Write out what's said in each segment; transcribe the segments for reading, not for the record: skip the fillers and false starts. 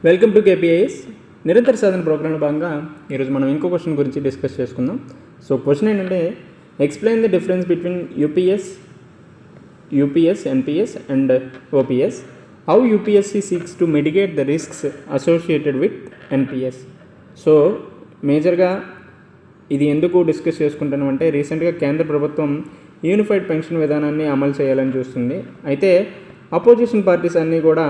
Welcome to KPIS నిరంతర సాధన ప్రోగ్రాంలో భాగంగా ఈరోజు మనం ఇంకో క్వశ్చన్ గురించి డిస్కస్ చేసుకుందాం. సో క్వశ్చన్ ఏంటంటే, explain the difference between UPS, NPS and OPS. How UPSC seeks to mitigate the risks associated with NPS. So మేజర్గా ఇది ఎందుకు డిస్కస్ చేసుకుంటున్నామంటే, రీసెంట్గా కేంద్ర ప్రభుత్వం యూనిఫైడ్ పెన్షన్ విధానాన్ని అమలు చేయాలని చూస్తుంది. అయితే అపోజిషన్ పార్టీస్ అన్నీ కూడా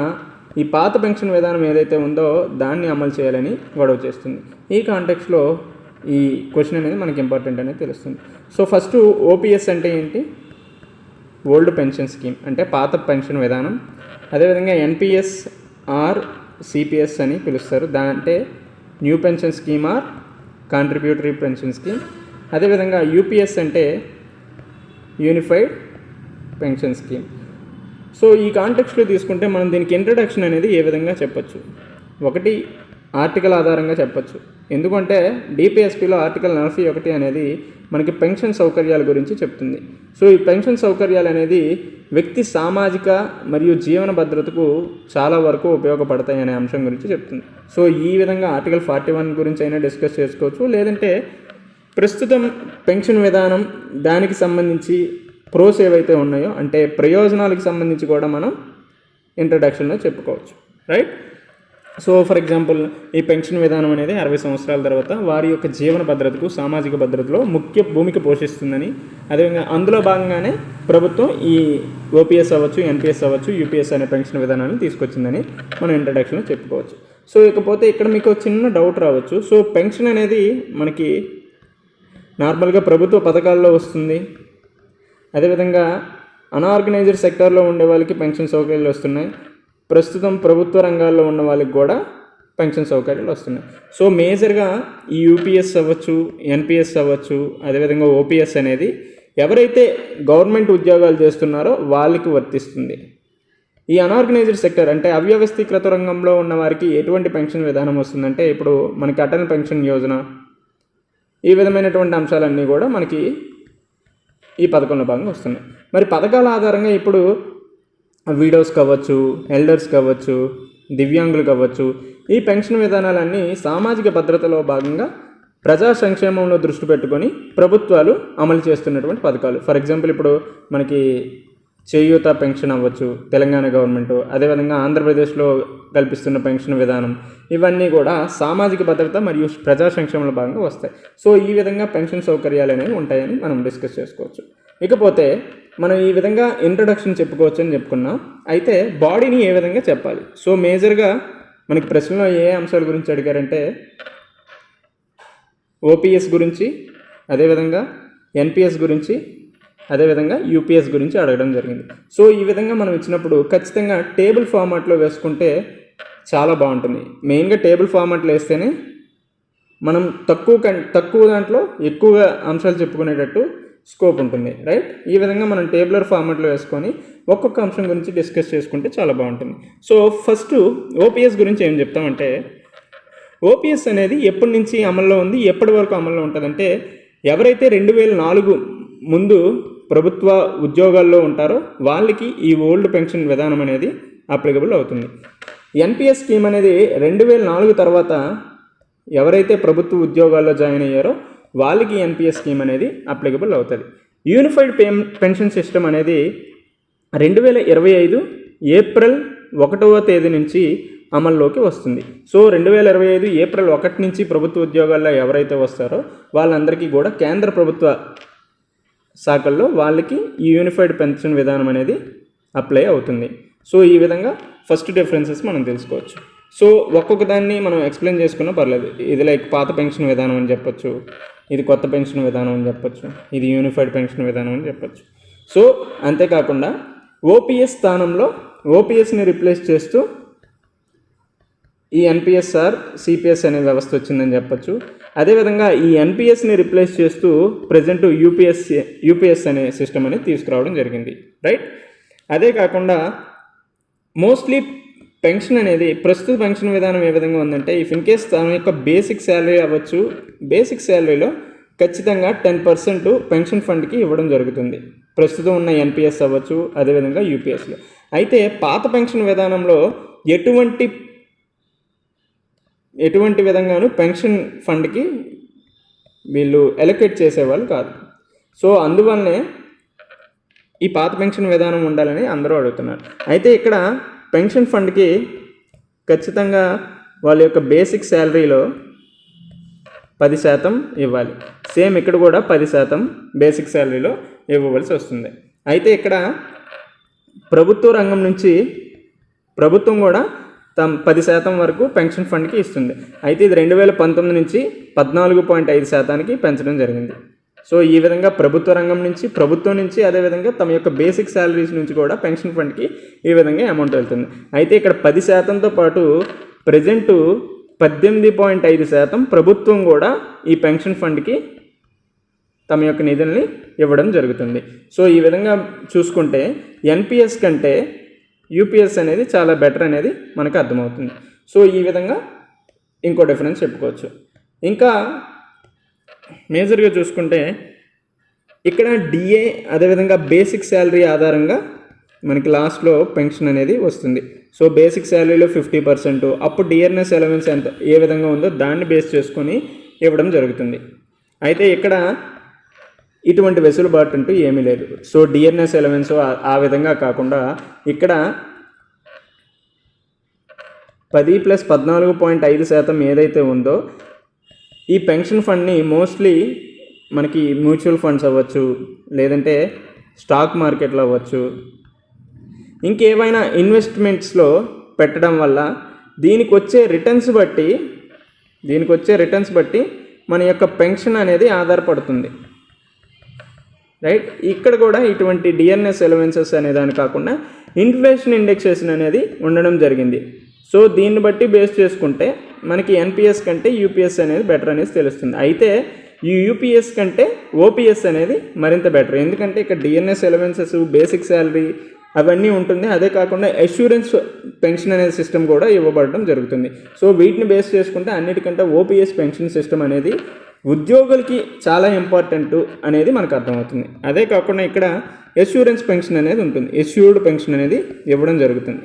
ఈ పాత పెన్షన్ విధానం ఏదైతే ఉందో దాన్ని అమలు చేయాలని గొడవ చేస్తుంది. ఈ కాంటెక్స్లో ఈ క్వశ్చన్ అనేది మనకి ఇంపార్టెంట్ అనేది తెలుస్తుంది. సో ఫస్ట్ ఓపీఎస్ అంటే ఏంటి? ఓల్డ్ పెన్షన్ స్కీమ్ అంటే పాత పెన్షన్ విధానం. అదేవిధంగా ఎన్పిఎస్ ఆర్ సిపిఎస్ అని పిలుస్తారు, అంటే new pension scheme or contributory pension scheme. అదేవిధంగా యూపీఎస్ అంటే యూనిఫైడ్ పెన్షన్ స్కీమ్. సో ఈ కాంటెక్స్ట్లో తీసుకుంటే మనం దీనికి ఇంట్రడక్షన్ అనేది ఏ విధంగా చెప్పచ్చు? ఒకటి ఆర్టికల్ ఆధారంగా చెప్పచ్చు. ఎందుకంటే డిపిఎస్పిలో ఆర్టికల్ 41 అనేది మనకి పెన్షన్ సౌకర్యాల గురించి చెప్తుంది. సో ఈ పెన్షన్ సౌకర్యాలు అనేది వ్యక్తి సామాజిక మరియు జీవన భద్రతకు చాలా వరకు ఉపయోగపడతాయి అనే అంశం గురించి చెప్తుంది. సో ఈ విధంగా ఆర్టికల్ 41 గురించి అయినా డిస్కస్ చేసుకోవచ్చు, లేదంటే ప్రస్తుతం పెన్షన్ విధానం దానికి సంబంధించి ప్రోస్ ఏవైతే ఉన్నాయో అంటే ప్రయోజనాలకు సంబంధించి కూడా మనం ఇంట్రడక్షన్లో చెప్పుకోవచ్చు, రైట్? సో ఫర్ ఎగ్జాంపుల్, ఈ పెన్షన్ విధానం అనేది 60 సంవత్సరాల తర్వాత వారి యొక్క జీవన భద్రతకు, సామాజిక భద్రతలో ముఖ్య భూమిక పోషిస్తుందని, అదేవిధంగా అందులో భాగంగానే ప్రభుత్వం ఈ ఓపీఎస్ అవ్వచ్చు, ఎన్పిఎస్ అవ్వచ్చు, యూపీఎస్ అనే పెన్షన్ విధానాన్ని తీసుకొచ్చిందని మనం ఇంట్రడక్షన్లో చెప్పుకోవచ్చు. సో ఇకపోతే ఇక్కడ మీకు చిన్న డౌట్ రావచ్చు. సో పెన్షన్ అనేది మనకి నార్మల్గా ప్రభుత్వ పథకాల్లో వస్తుంది, అదేవిధంగా అన్ఆర్గనైజ్డ్ సెక్టార్లో ఉండే వాళ్ళకి పెన్షన్ సౌకర్యాలు వస్తున్నాయి, ప్రస్తుతం ప్రభుత్వ రంగాల్లో ఉన్న వాళ్ళకి కూడా పెన్షన్ సౌకర్యాలు వస్తున్నాయి. సో మేజర్గా ఈ యూపీఎస్ అవ్వచ్చు, ఎన్పిఎస్ అవ్వచ్చు, అదేవిధంగా ఓపీఎస్ అనేది ఎవరైతే గవర్నమెంట్ ఉద్యోగాలు చేస్తున్నారో వాళ్ళకి వర్తిస్తుంది. ఈ అన్ఆర్గనైజ్డ్ సెక్టర్ అంటే అవ్యవస్థీకృత రంగంలో ఉన్న వారికి ఎటువంటి పెన్షన్ విధానం వస్తుందంటే, ఇప్పుడు మనకి అటల్ పెన్షన్ యోజన, ఈ విధమైనటువంటి అంశాలన్నీ కూడా మనకి ఈ పథకంలో భాగంగా వస్తున్నాయి. మరి పథకాల ఆధారంగా ఇప్పుడు వీడోస్ కావచ్చు, ఎల్డర్స్ కావచ్చు, దివ్యాంగులు కావచ్చు, ఈ పెన్షన్ విధానాలన్నీ సామాజిక భద్రతలో భాగంగా ప్రజా సంక్షేమంలో దృష్టి పెట్టుకొని ప్రభుత్వాలు అమలు చేస్తున్నటువంటి పథకాలు. ఫర్ ఎగ్జాంపుల్, ఇప్పుడు మనకి చేయూత పెన్షన్ అవ్వచ్చు తెలంగాణ గవర్నమెంట్, అదేవిధంగా ఆంధ్రప్రదేశ్లో కల్పిస్తున్న పెన్షన్ విధానం, ఇవన్నీ కూడా సామాజిక భద్రత మరియు ప్రజా సంక్షేమంలో భాగంగా వస్తాయి. సో ఈ విధంగా పెన్షన్ సౌకర్యాలు అనేవి ఉంటాయని మనం డిస్కస్ చేసుకోవచ్చు. ఇకపోతే మనం ఈ విధంగా ఇంట్రడక్షన్ చెప్పుకోవచ్చు అని చెప్పుకున్నాం. అయితే బాడీని ఏ విధంగా చెప్పాలి? సో మేజర్గా మనకి ప్రశ్నలో ఏ అంశాల గురించి అడిగారంటే, ఓపీఎస్ గురించి, అదేవిధంగా ఎన్పిఎస్ గురించి, అదేవిధంగా యూపీఎస్ గురించి అడగడం జరిగింది. సో ఈ విధంగా మనం ఇచ్చినప్పుడు ఖచ్చితంగా టేబుల్ ఫార్మాట్లో వేసుకుంటే చాలా బాగుంటుంది. మెయిన్గా టేబుల్ ఫార్మాట్లో వేస్తేనే మనం తక్కువ దాంట్లో ఎక్కువగా అంశాలు చెప్పుకునేటట్టు స్కోప్ ఉంటుంది, రైట్? ఈ విధంగా మనం టేబులర్ ఫార్మాట్లో వేసుకొని ఒక్కొక్క అంశం గురించి డిస్కస్ చేసుకుంటే చాలా బాగుంటుంది. సో ఫస్ట్ ఓపీఎస్ గురించి ఏం చెప్తామంటే, ఓపీఎస్ అనేది ఎప్పటి నుంచి అమల్లో ఉంది, ఎప్పటి వరకు అమల్లో ఉంటుందంటే, ఎవరైతే 2004 ముందు ప్రభుత్వ ఉద్యోగాల్లో ఉంటారో వాళ్ళకి ఈ ఓల్డ్ పెన్షన్ విధానం అనేది అప్లికబుల్ అవుతుంది. ఎన్పిఎస్ స్కీమ్ అనేది 2004 తర్వాత ఎవరైతే ప్రభుత్వ ఉద్యోగాల్లో జాయిన్ అయ్యారో వాళ్ళకి ఎన్పిఎస్ స్కీమ్ అనేది అప్లికబుల్ అవుతుంది. యూనిఫైడ్ పెన్షన్ సిస్టమ్ అనేది 2025 ఏప్రిల్ 1వ తేదీ నుంచి అమల్లోకి వస్తుంది. సో 2025 ఏప్రిల్ 1 నుంచి ప్రభుత్వ ఉద్యోగాల్లో ఎవరైతే వస్తారో వాళ్ళందరికీ కూడా కేంద్ర ప్రభుత్వ శాఖల్లో వాళ్ళకి ఈ యూనిఫైడ్ పెన్షన్ విధానం అనేది అప్లై అవుతుంది. సో ఈ విధంగా ఫస్ట్ డిఫరెన్సెస్ మనం తెలుసుకోవచ్చు. సో ఒక్కొక్క దాన్ని మనం ఎక్స్ప్లెయిన్ చేసుకున్నా పర్లేదు. ఇది లైక్ పాత పెన్షన్ విధానం అని చెప్పొచ్చు, ఇది కొత్త పెన్షన్ విధానం అని చెప్పొచ్చు, ఇది యూనిఫైడ్ పెన్షన్ విధానం అని చెప్పొచ్చు. సో అంతేకాకుండా ఓపీఎస్ స్థానంలో ఓపీఎస్ని రిప్లేస్ చేస్తూ ఈ ఎన్పిఎస్ఆర్ సిపిఎస్ అనే వ్యవస్థ వచ్చిందని చెప్పొచ్చు. అదేవిధంగా ఈ ఎన్పిఎస్ని రిప్లేస్ చేస్తూ ప్రజెంట్ యూపీఎస్ అనే సిస్టమ్ అనేది తీసుకురావడం జరిగింది, రైట్? అదే కాకుండా మోస్ట్లీ పెన్షన్ అనేది ప్రస్తుత పెన్షన్ విధానం ఏ విధంగా ఉందంటే, ఇఫ్ ఇన్ కేస్ తన యొక్క బేసిక్ శాలరీ అవ్వచ్చు, బేసిక్ శాలరీలో ఖచ్చితంగా 10% పెన్షన్ ఫండ్కి ఇవ్వడం జరుగుతుంది, ప్రస్తుతం ఉన్న ఎన్పిఎస్ అవ్వచ్చు, అదేవిధంగా యూపీఎస్లో. అయితే పాత పెన్షన్ విధానంలో ఎటువంటి ఎటువంటి విధంగానూ పెన్షన్ ఫండ్కి వీళ్ళు ఎలొకేట్ చేసేవాళ్ళు కాదు. సో అందువల్లనే ఈ పాత పెన్షన్ విధానం ఉండాలని అందరూ అడుగుతున్నారు. అయితే ఇక్కడ పెన్షన్ ఫండ్కి ఖచ్చితంగా వాళ్ళ యొక్క బేసిక్ శాలరీలో 10% ఇవ్వాలి. సేమ్ ఇక్కడ కూడా 10% బేసిక్ శాలరీలో ఇవ్వవలసి వస్తుంది. అయితే ఇక్కడ ప్రభుత్వ రంగం నుంచి ప్రభుత్వం కూడా 10% వరకు పెన్షన్ ఫండ్కి ఇస్తుంది. అయితే ఇది 2019 నుంచి 14.5%కి పెంచడం జరిగింది. సో ఈ విధంగా ప్రభుత్వం నుంచి అదేవిధంగా తమ యొక్క బేసిక్ శాలరీస్ నుంచి కూడా పెన్షన్ ఫండ్కి ఈ విధంగా అమౌంట్ వెళ్తుంది. అయితే ఇక్కడ 10%తో పాటు ప్రజెంటు 18.5% ప్రభుత్వం కూడా ఈ పెన్షన్ ఫండ్కి తమ యొక్క నిధుల్ని ఇవ్వడం జరుగుతుంది. సో ఈ విధంగా చూసుకుంటే ఎన్పిఎస్ కంటే యూపీఎస్ అనేది చాలా బెటర్ అనేది మనకు అర్థమవుతుంది. సో ఈ విధంగా ఇంకో డిఫరెన్స్ చెప్పుకోవచ్చు. ఇంకా మేజర్గా చూసుకుంటే ఇక్కడ డిఏ అదేవిధంగా బేసిక్ శాలరీ ఆధారంగా మనకి లాస్ట్లో పెన్షన్ అనేది వస్తుంది. సో బేసిక్ శాలరీలో 50%, అప్పుడు డిఆర్ఎస్ అలవెన్స్ ఏ విధంగా ఉందో దాన్ని బేస్ చేసుకొని ఇవ్వడం జరుగుతుంది. అయితే ఇక్కడ ఇటువంటి వెసులుబాటు అంటూ ఏమీ లేదు. సో డిఆర్ఎస్ అలవెన్స్ ఆ విధంగా కాకుండా ఇక్కడ 10 + 14.5% ఏదైతే ఉందో ఈ పెన్షన్ ఫండ్ని మోస్ట్లీ మనకి మ్యూచువల్ ఫండ్స్ అవ్వచ్చు, లేదంటే స్టాక్ మార్కెట్లో అవ్వచ్చు, ఇంకేమైనా ఇన్వెస్ట్మెంట్స్లో పెట్టడం వల్ల దీనికి వచ్చే రిటర్న్స్ బట్టి మన యొక్క పెన్షన్ అనేది ఆధారపడుతుంది. రైట్. ఇక్కడ కూడా ఇటువంటి డిఆర్ఎస్ అలవెన్సెస్ అనే దాని కాకుండా ఇన్ఫ్లేషన్ ఇండెక్సేషన్ అనేది ఉండడం జరిగింది. సో దీన్ని బట్టి బేస్ చేసుకుంటే మనకి ఎన్పిఎస్ కంటే యూపీఎస్ అనేది బెటర్ అనేది తెలుస్తుంది. అయితే ఈ యూపీఎస్ కంటే ఓపీఎస్ అనేది మరింత బెటర్. ఎందుకంటే ఇక్కడ డిఎన్ఎస్ అలవెన్సెస్, బేసిక్ శాలరీ అవన్నీ ఉంటుంది. అదే కాకుండా అష్యూరెన్స్ పెన్షన్ అనే సిస్టమ్ కూడా ఇవ్వబడడం జరుగుతుంది. సో వీటిని బేస్ చేసుకుంటే అన్నిటికంటే ఓపీఎస్ పెన్షన్ సిస్టమ్ అనేది ఉద్యోగులకి చాలా ఇంపార్టెంట్ అనేది మనకు అర్థమవుతుంది. అదే కాకుండా ఇక్కడ అష్యూరెన్స్ పెన్షన్ అనేది ఉంటుంది. ఎష్యూర్డ్ పెన్షన్ అనేది ఇవ్వడం జరుగుతుంది.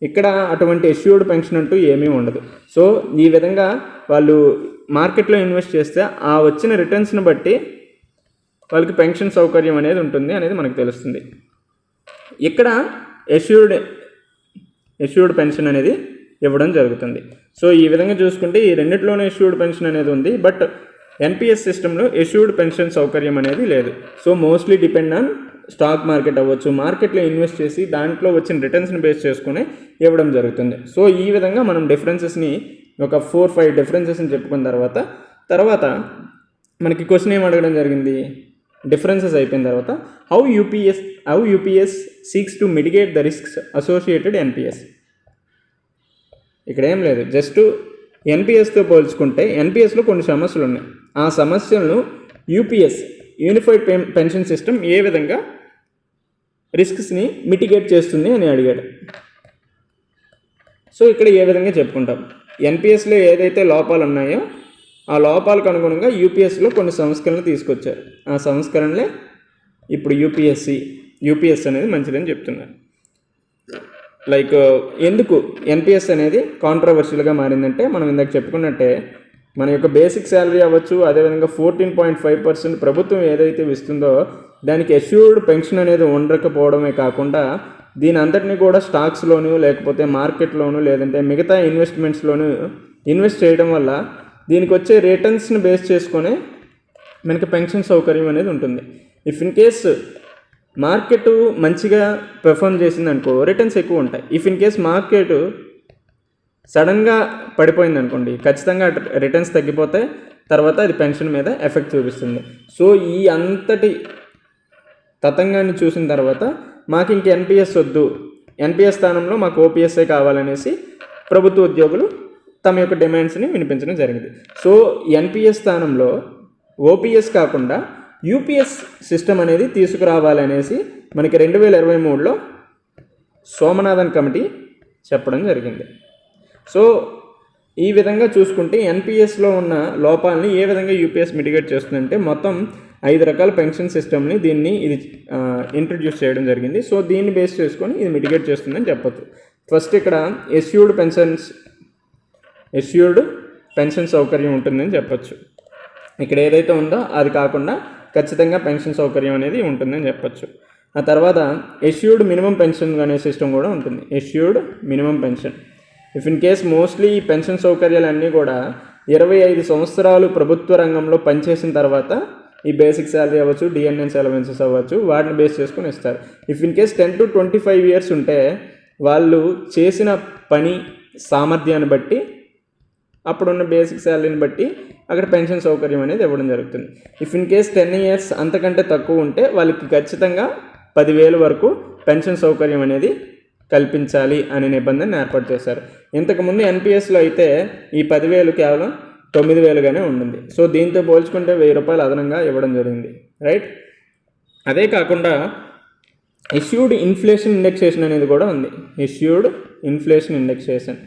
ఇక్కడ అటువంటి ఎష్యూర్డ్ పెన్షన్ అంటూ ఏమీ ఉండదు. సో ఈ విధంగా వాళ్ళు మార్కెట్లో ఇన్వెస్ట్ చేస్తే ఆ వచ్చిన రిటర్న్స్ని బట్టి వాళ్ళకి పెన్షన్ సౌకర్యం అనేది ఉంటుంది అనేది మనకు తెలుస్తుంది. ఇక్కడ ఎష్యూర్డ్ పెన్షన్ అనేది ఇవ్వడం జరుగుతుంది. సో ఈ విధంగా చూసుకుంటే ఈ రెండిట్లోనే ఎష్యూర్డ్ పెన్షన్ అనేది ఉంది. బట్ ఎన్పిఎస్ సిస్టంలో ఎష్యూర్డ్ పెన్షన్ సౌకర్యం అనేది లేదు. So mostly depend on stock market అవ్వచ్చు, మార్కెట్లో ఇన్వెస్ట్ చేసి దాంట్లో వచ్చిన రిటర్న్స్ని బేస్ చేసుకుని ఇవ్వడం జరుగుతుంది. సో ఈ విధంగా మనం డిఫరెన్సెస్ని ఒక 4-5 డిఫరెన్సెస్ని చెప్పుకున్న తర్వాత మనకి క్వశ్చన్ ఏం అడగడం జరిగింది, డిఫరెన్సెస్ అయిపోయిన తర్వాత how UPS seeks to mitigate the risks associated NPS. ఇక్కడ ఏం లేదు, జస్ట్ ఎన్పిఎస్తో పోల్చుకుంటే ఎన్పిఎస్లో కొన్ని సమస్యలు ఉన్నాయి. ఆ సమస్యలను యూపీఎస్ యూనిఫైడ్ పెన్షన్ సిస్టమ్ ఏ విధంగా రిస్క్స్ని మిటిగేట్ చేస్తుంది అని అడిగాడు. సో ఇక్కడ ఏ విధంగా చెప్పుకుంటాం, ఎన్పిఎస్లో ఏదైతే లోపాలు ఉన్నాయో ఆ లోపాలకు అనుగుణంగా యూపీఎస్లో కొన్ని సంస్కరణలు తీసుకొచ్చారు. ఆ సంస్కరణలే ఇప్పుడు యూపీఎస్ అనేది మంచిదని చెప్తున్నారు. లైక్ ఎందుకు ఎన్పిఎస్ అనేది కాంట్రవర్షియల్గా మారిందంటే మనం ఇందాక చెప్పుకున్నట్టే మన యొక్క బేసిక్ శాలరీ అవ్వచ్చు, అదేవిధంగా 14.5% ప్రభుత్వం ఏదైతే ఇస్తుందో దానికి అష్యూర్డ్ పెన్షన్ అనేది ఉండకపోవడమే కాకుండా దీని అంతటినీ కూడా స్టాక్స్లోను లేకపోతే మార్కెట్లోను లేదంటే మిగతా ఇన్వెస్ట్మెంట్స్లోను ఇన్వెస్ట్ చేయడం వల్ల దీనికి వచ్చే రిటర్న్స్ని బేస్ చేసుకొని మనకి పెన్షన్ సౌకర్యం అనేది ఉంటుంది. ఇఫ్ ఇన్ కేస్ మార్కెట్ మంచిగా పెర్ఫామ్ చేసిందనుకో రిటర్న్స్ ఎక్కువ ఉంటాయి. ఇఫ్ ఇన్ కేస్ మార్కెట్ సడన్గా పడిపోయింది అనుకోండి, ఖచ్చితంగా రిటర్న్స్ తగ్గిపోతే తర్వాత అది పెన్షన్ మీద ఎఫెక్ట్ చూపిస్తుంది. సో ఈ అంతటి తతంగాన్ని చూసిన తర్వాత మాకు ఇంక ఎన్పిఎస్ వద్దు, ఎన్పిఎస్ స్థానంలో మాకు ఓపీఎస్ఏ కావాలనేసి ప్రభుత్వ ఉద్యోగులు తమ యొక్క డిమాండ్స్ని వినిపించడం జరిగింది. సో ఎన్పిఎస్ స్థానంలో ఓపీఎస్ కాకుండా యూపీఎస్ సిస్టమ్ అనేది తీసుకురావాలనేసి మనకి 2023లో సోమనాథన్ కమిటీ చెప్పడం జరిగింది. సో ఈ విధంగా చూసుకుంటే ఎన్పిఎస్లో ఉన్న లోపాలని ఏ విధంగా యూపీఎస్ మిటిగేట్ చేస్తుందంటే మొత్తం 5 రకాల పెన్షన్ సిస్టమ్ని ఇది ఇంట్రడ్యూస్ చేయడం జరిగింది. సో దీన్ని బేస్ చేసుకొని ఇది మిటిగేట్ చేస్తుందని చెప్పొచ్చు. ఫస్ట్ ఇక్కడ ఎష్యూర్డ్ పెన్షన్ సౌకర్యం ఉంటుందని చెప్పొచ్చు. ఇక్కడ ఏదైతే ఉందో అది కాకుండా ఖచ్చితంగా పెన్షన్ సౌకర్యం అనేది ఉంటుందని చెప్పొచ్చు. ఆ తర్వాత ఎష్యూర్డ్ మినిమం పెన్షన్ అనే సిస్టమ్ కూడా ఉంటుంది. Assured minimum pension if in case mostly ఈ పెన్షన్ సౌకర్యాలన్నీ కూడా 25 సంవత్సరాలు ప్రభుత్వ రంగంలో పనిచేసిన తర్వాత ఈ బేసిక్ శాలరీ అవ్వచ్చు, డిఎన్ఎన్స్ అలవెన్సెస్ అవ్వచ్చు, వాటిని బేస్ చేసుకుని ఇస్తారు. If in case 10 to 25 years ఉంటే వాళ్ళు చేసిన పని సామర్థ్యాన్ని బట్టి అప్పుడున్న బేసిక్ శాలరీని బట్టి అక్కడ పెన్షన్ సౌకర్యం అనేది ఇవ్వడం జరుగుతుంది. ఇఫ్ ఇన్ కేస్ 10 years అంతకంటే తక్కువ ఉంటే వాళ్ళకి ఖచ్చితంగా 10,000 వరకు పెన్షన్ సౌకర్యం అనేది కల్పించాలి అనే నిబంధన ఏర్పాటు చేశారు. ఇంతకుముందు ఎన్పిఎస్లో అయితే ఈ 10,000 కేవలం 9,000గానే ఉండింది. సో దీంతో పోల్చుకుంటే 1,000 రూపాయలు అదనంగా ఇవ్వడం జరిగింది, రైట్. అదే కాకుండా ఇష్యూడ్ ఇన్ఫ్లేషన్ ఇండెక్సేషన్ అనేది కూడా ఉంది. Issued inflation indexation.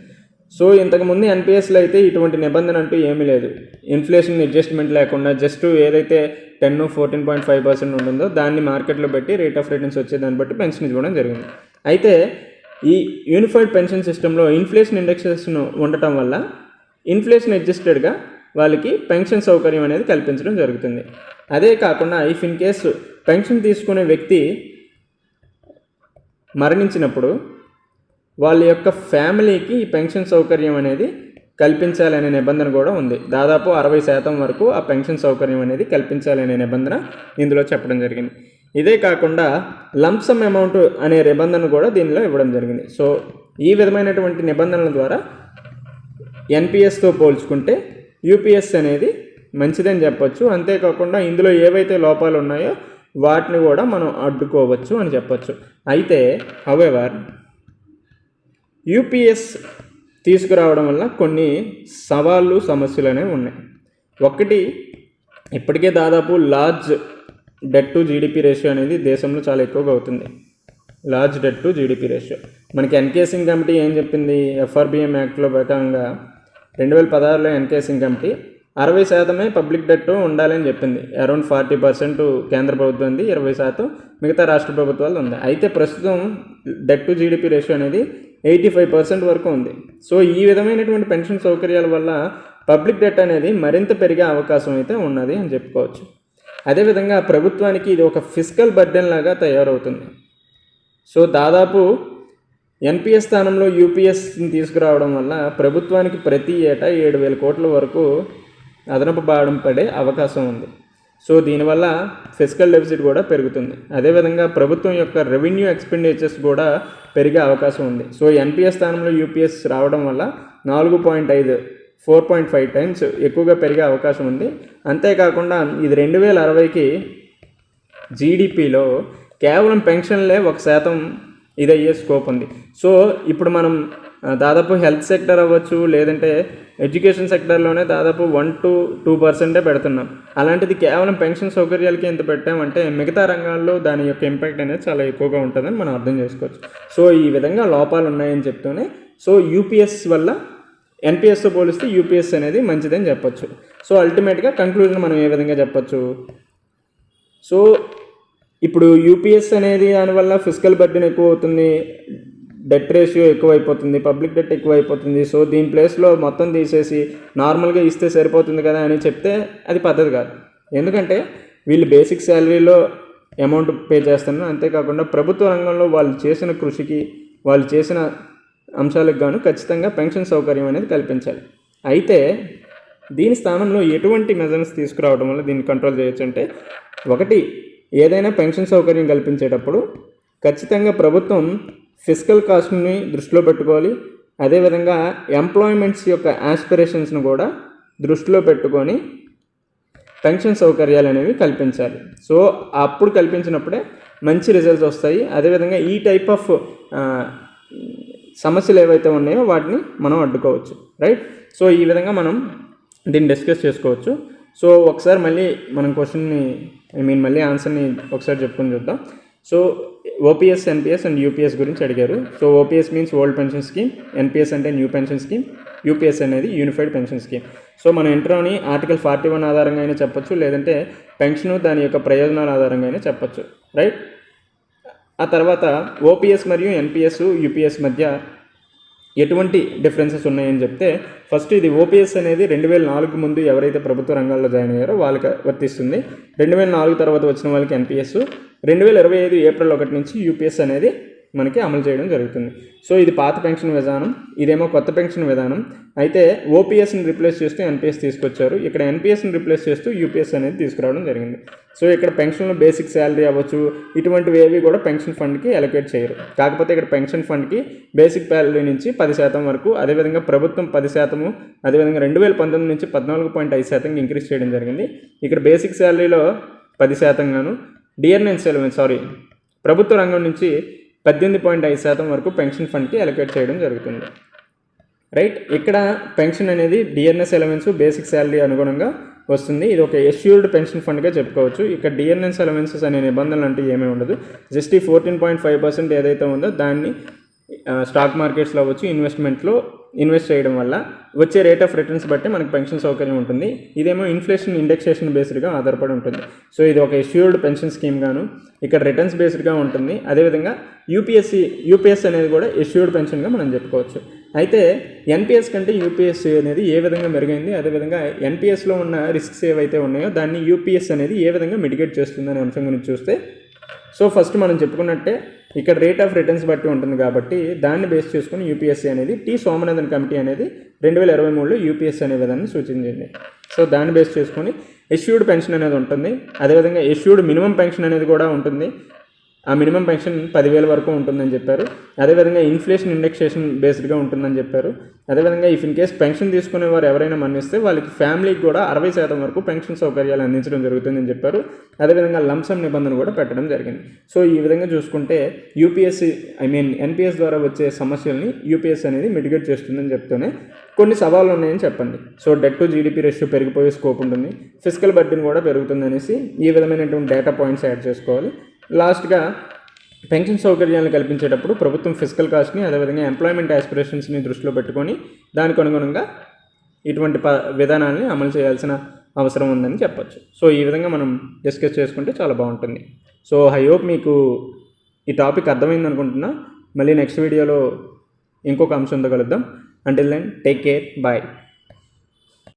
సో ఇంతకుముందు ఎన్పిఎస్లో అయితే ఇటువంటి నిబంధన అంటూ ఏమీ లేదు. ఇన్ఫ్లేషన్ అడ్జస్ట్మెంట్ లేకుండా జస్ట్ ఏదైతే 10 14.5% ఉంటుందో దాన్ని మార్కెట్లో పెట్టి రేట్ ఆఫ్ రిటర్న్స్ వచ్చే దాన్ని బట్టి పెన్షన్ ఇవ్వడం జరిగింది. అయితే ఈ యూనిఫైడ్ పెన్షన్ సిస్టంలో ఇన్ఫ్లేషన్ ఇండెక్సేషన్ ఉండటం వల్ల ఇన్ఫ్లేషన్ అడ్జస్టెడ్గా వాళ్ళకి పెన్షన్ సౌకర్యం అనేది కల్పించడం జరుగుతుంది. అదే కాకుండా ఇఫ్ ఇన్ కేసు పెన్షన్ తీసుకునే వ్యక్తి మరణించినప్పుడు వాళ్ళ యొక్క ఫ్యామిలీకి ఈ పెన్షన్ సౌకర్యం అనేది కల్పించాలనే నిబంధన కూడా ఉంది. దాదాపు 60% వరకు ఆ పెన్షన్ సౌకర్యం అనేది కల్పించాలనే నిబంధన ఇందులో చెప్పడం జరిగింది. ఇదే కాకుండా లంప్సమ్ అమౌంట్ అనే నిబంధన కూడా దీనిలో ఇవ్వడం జరిగింది. సో ఈ విధమైనటువంటి నిబంధనల ద్వారా ఎన్పిఎస్తో పోల్చుకుంటే యూపీఎస్ అనేది మంచిదని చెప్పొచ్చు. అంతేకాకుండా ఇందులో ఏవైతే లోపాలు ఉన్నాయో వాటిని కూడా మనం అడ్డుకోవచ్చు అని చెప్పొచ్చు. అయితే హౌఎవర్ యూపీఎస్ తీసుకురావడం వల్ల కొన్ని సవాళ్ళు సమస్యలు అనేవి ఉన్నాయి. ఒకటి, ఇప్పటికే దాదాపు large debt to GDP ratio అనేది దేశంలో చాలా ఎక్కువగా అవుతుంది. Large debt to GDP ratio మనకి ఎన్కేసింగ్ కమిటీ ఏం చెప్పింది? ఎఫ్ఆర్బిఎం యాక్ట్లో ప్రకారంగా 2016లో ఎన్కేసింగ్ కమిటీ 60% పబ్లిక్ డెట్ ఉండాలని చెప్పింది. అరౌండ్ 40% కేంద్ర ప్రభుత్వంది, 20% మిగతా రాష్ట్ర ప్రభుత్వాలు ఉంది. అయితే ప్రస్తుతం డెట్ టు జీడిపి రేషియో అనేది 85% వరకు ఉంది. సో ఈ విధమైనటువంటి పెన్షన్ సౌకర్యాల వల్ల పబ్లిక్ డెట్ అనేది మరింత పెరిగే అవకాశం అయితే ఉన్నది అని చెప్పుకోవచ్చు. అదేవిధంగా ప్రభుత్వానికి ఇది ఒక ఫిస్కల్ బర్డెన్ లాగా తయారవుతుంది. సో దాదాపు ఎన్పిఎస్ స్థానంలో యూపీఎస్ని తీసుకురావడం వల్ల ప్రభుత్వానికి ప్రతి ఏటా 7,000 కోట్ల వరకు అదనపు భారం పడే అవకాశం ఉంది. సో దీనివల్ల ఫిస్కల్ డెఫిసిట్ కూడా పెరుగుతుంది. అదేవిధంగా ప్రభుత్వం యొక్క రెవెన్యూ ఎక్స్పెండిచర్స్ కూడా పెరిగే అవకాశం ఉంది. సో ఎన్పిఎస్ స్థానంలో యూపీఎస్ రావడం వల్ల 4.5 టైమ్స్ ఎక్కువగా పెరిగే అవకాశం ఉంది. అంతేకాకుండా ఇది 2060కి జీడిపిలో కేవలం పెన్షన్లే 1% ఇది అయ్యే స్కోప్ ఉంది. సో ఇప్పుడు మనం దాదాపు హెల్త్ సెక్టర్ అవ్వచ్చు, లేదంటే ఎడ్యుకేషన్ సెక్టర్లోనే దాదాపు 1 to 2% పెడుతున్నాం. అలాంటిది కేవలం పెన్షన్ సౌకర్యాలకి ఎంత పెట్టామంటే మిగతా రంగాల్లో దాని యొక్క ఇంపాక్ట్ అనేది చాలా ఎక్కువగా ఉంటుందని మనం అర్థం చేసుకోవచ్చు. సో ఈ విధంగా లోపాలు ఉన్నాయని చెప్తూనే సో యూపీఎస్ వల్ల ఎన్పిఎస్తో పోలిస్తే యూపీఎస్ అనేది మంచిదని చెప్పొచ్చు. సో అల్టిమేట్గా కంక్లూజన్ మనం ఏ విధంగా చెప్పొచ్చు? సో ఇప్పుడు యూపీఎస్ అనేది దానివల్ల ఫిస్కల్ బర్డెన్ ఎక్కువ అవుతుంది, డెట్ రేషియో ఎక్కువైపోతుంది, పబ్లిక్ డెట్ ఎక్కువైపోతుంది. సో దీని ప్లేస్లో మొత్తం తీసేసి నార్మల్గా ఇస్తే సరిపోతుంది కదా అని చెప్తే అది పద్ధతి కాదు. ఎందుకంటే వీళ్ళు బేసిక్ శాలరీలో అమౌంట్ పే చేస్తున్నారు. అంతేకాకుండా ప్రభుత్వ రంగంలో వాళ్ళు చేసిన కృషికి, వాళ్ళు చేసిన అంశాలకు గాను ఖచ్చితంగా పెన్షన్ సౌకర్యం అనేది కల్పించాలి. అయితే దీని స్థానంలో ఎటువంటి మెజర్స్ తీసుకురావడం వల్ల దీన్ని కంట్రోల్ చేయొచ్చు అంటే, ఒకటి, ఏదైనా పెన్షన్ సౌకర్యం కల్పించేటప్పుడు ఖచ్చితంగా ప్రభుత్వం ఫిస్కల్ కాస్ట్ని దృష్టిలో పెట్టుకోవాలి. అదేవిధంగా ఎంప్లాయ్మెంట్స్ యొక్క ఆస్పిరేషన్స్ను కూడా దృష్టిలో పెట్టుకొని పెన్షన్ సౌకర్యాలు అనేవి కల్పించాలి. సో అప్పుడు కల్పించినప్పుడే మంచి రిజల్ట్స్ వస్తాయి. అదేవిధంగా ఈ టైప్ ఆఫ్ సమస్యలు ఏవైతే ఉన్నాయో వాటిని మనం అడ్డుకోవచ్చు, రైట్. సో ఈ విధంగా మనం దీన్ని డిస్కస్ చేసుకోవచ్చు. సో ఒకసారి మళ్ళీ మనం క్వశ్చన్ని మళ్ళీ ఆన్సర్ని ఒకసారి చెప్పుకొని చూద్దాం. So OPS, NPS and UPS గురించి అడిగారు. So OPS means old pension scheme, NPS అంటే న్యూ పెన్షన్ స్కీమ్, యూపీఎస్ అనేది యూనిఫైడ్ పెన్షన్ స్కీమ్. సో మన ఇంట్రోని ఆర్టికల్ 41 ఆధారంగా అయినా చెప్పొచ్చు, లేదంటే పెన్షను దాని యొక్క ప్రయోజనాల ఆధారంగా అయినా చెప్పొచ్చు, రైట్. ఆ తర్వాత ఓపీఎస్ మరియు ఎన్పిఎస్, యూపీఎస్ మధ్య ఎటువంటి డిఫరెన్సెస్ ఉన్నాయని చెప్తే, ఫస్ట్ ఇది ఓపీఎస్ అనేది 2004 ముందు ఎవరైతే ప్రభుత్వ రంగాల్లో జాయిన్ అయ్యారో వాళ్ళకి వర్తిస్తుంది. 2004 తర్వాత వచ్చిన వాళ్ళకి ఎన్పిఎస్, 2025 ఏప్రిల్ 1 నుంచి యూపీఎస్ అనేది మనకి అమలు చేయడం జరుగుతుంది. సో ఇది పాత పెన్షన్ విధానం, ఇదేమో కొత్త పెన్షన్ విధానం. అయితే ఓపీఎస్ని రిప్లేస్ చేస్తూ ఎన్పిఎస్ తీసుకొచ్చారు. ఇక్కడ ఎన్పిఎస్ని రిప్లేస్ చేస్తూ యూపీఎస్ అనేది తీసుకురావడం జరిగింది. సో ఇక్కడ పెన్షన్లో బేసిక్ శాలరీ అవ్వచ్చు, ఇటువంటివి ఏవి కూడా పెన్షన్ ఫండ్కి అలొకేట్ చేయరు. కాకపోతే ఇక్కడ పెన్షన్ ఫండ్కి బేసిక్ శాలరీ నుంచి 10% వరకు, అదేవిధంగా ప్రభుత్వం 10%, అదేవిధంగా 2019 నుంచి 14.5% ఇంక్రీజ్ చేయడం జరిగింది. ఇక్కడ బేసిక్ శాలరీలో 10% గాను, ప్రభుత్వ రంగం నుంచి 18.5% వరకు పెన్షన్ ఫండ్కి అలొకేట్ చేయడం జరుగుతుంది. రైట్, ఇక్కడ పెన్షన్ అనేది డిఎన్ఎస్ ఎలవెన్స్ బేసిక్ శాలరీ అనుగుణంగా వస్తుంది. ఇది ఒక ఎష్యూర్డ్ పెన్షన్ ఫండ్గా చెప్పుకోవచ్చు. ఇక్కడ డిఎన్ఎస్ ఎలవెన్సెస్ అనే నిబంధనలు అంటే ఏమీ ఉండదు. జస్ట్ ఈ 14.5% ఏదైతే ఉందో దాన్ని స్టాక్ మార్కెట్స్లో అవ్వచ్చు, ఇన్వెస్ట్మెంట్లో ఇన్వెస్ట్ చేయడం వల్ల వచ్చే రేట్ ఆఫ్ రిటర్న్స్ బట్టి మనకు పెన్షన్ సౌకర్యం ఉంటుంది. ఇదేమో ఇన్ఫ్లేషన్ ఇండెక్సేషన్ బేస్డ్గా ఆధారపడి ఉంటుంది. సో ఇది ఒక ఎష్యూర్డ్ పెన్షన్ స్కీమ్ గాను, ఇక్కడ రిటర్న్స్ బేస్డ్గా ఉంటుంది. అదేవిధంగా యూపీఎస్ అనేది కూడా ఎష్యూర్డ్ పెన్షన్గా మనం చెప్పుకోవచ్చు. అయితే ఎన్పిఎస్ కంటే యూపీఎస్ అనేది ఏ విధంగా మెరుగైంది, అదేవిధంగా ఎన్పిఎస్లో ఉన్న రిస్క్స్ ఏవైతే ఉన్నాయో దాన్ని యూపీఎస్ అనేది ఏ విధంగా మిటిగేట్ చేస్తుందనే అంశం గురించి చూస్తే, సో ఫస్ట్ మనం చెప్పుకున్నట్టే ఇక్కడ రేట్ ఆఫ్ రిటర్న్స్ బట్టి ఉంటుంది కాబట్టి దాన్ని బేస్ చేసుకుని యూపీఎస్సీ అనేది టి సోమనాథన్ కమిటీ అనేది 2023లో యూపీఎస్సీ అనే విధాన్ని సూచించింది. సో దాన్ని బేస్ చేసుకొని ఎష్యూర్డ్ పెన్షన్ అనేది ఉంటుంది. అదేవిధంగా ఎష్యూర్డ్ మినిమం పెన్షన్ అనేది కూడా ఉంటుంది. ఆ మినిమం పెన్షన్ 10,000 వరకు ఉంటుందని చెప్పారు. అదేవిధంగా ఇన్ఫ్లేషన్ ఇండెక్సేషన్ బేస్డ్గా ఉంటుందని చెప్పారు. అదేవిధంగా ఇఫ్ ఇన్ కేస్ పెన్షన్ తీసుకునే వారు ఎవరైనా మరణిస్తే వాళ్ళకి ఫ్యామిలీకి కూడా 60% వరకు పెన్షన్ సౌకర్యాలు అందించడం జరుగుతుందని చెప్పారు. అదేవిధంగా లంసమ్ నిబంధన కూడా పెట్టడం జరిగింది. సో ఈ విధంగా చూసుకుంటే ఎన్పిఎస్ ద్వారా వచ్చే సమస్యల్ని యూపీఎస్ అనేది మిటిగేట్ చేస్తుందని చెప్తూనే కొన్ని సవాళ్ళు ఉన్నాయని చెప్పండి. So debt to GDP ratio పెరిగిపోయే స్కోప్ ఉంటుంది, ఫిజికల్ బర్డెన్ కూడా పెరుగుతుంది అనేసి ఈ విధమైనటువంటి డేటా పాయింట్స్ యాడ్ చేసుకోవాలి. లాస్ట్గా పెన్షన్ సౌకర్యాలను కల్పించేటప్పుడు ప్రభుత్వం ఫిజికల్ కాస్ట్ని, అదేవిధంగా ఎంప్లాయ్మెంట్ ఆస్పిరేషన్స్ని దృష్టిలో పెట్టుకొని దానికి అనుగుణంగా ఇటువంటి విధానాన్ని అమలు చేయాల్సిన అవసరం ఉందని చెప్పొచ్చు. సో ఈ విధంగా మనం డిస్కస్ చేసుకుంటే చాలా బాగుంటుంది. సో ఐ హోప్ మీకు ఈ టాపిక్ అర్థమైంది అనుకుంటున్నా. మళ్ళీ నెక్స్ట్ వీడియోలో ఇంకొక అంశంతో కలుద్దాం. Until then take care, bye.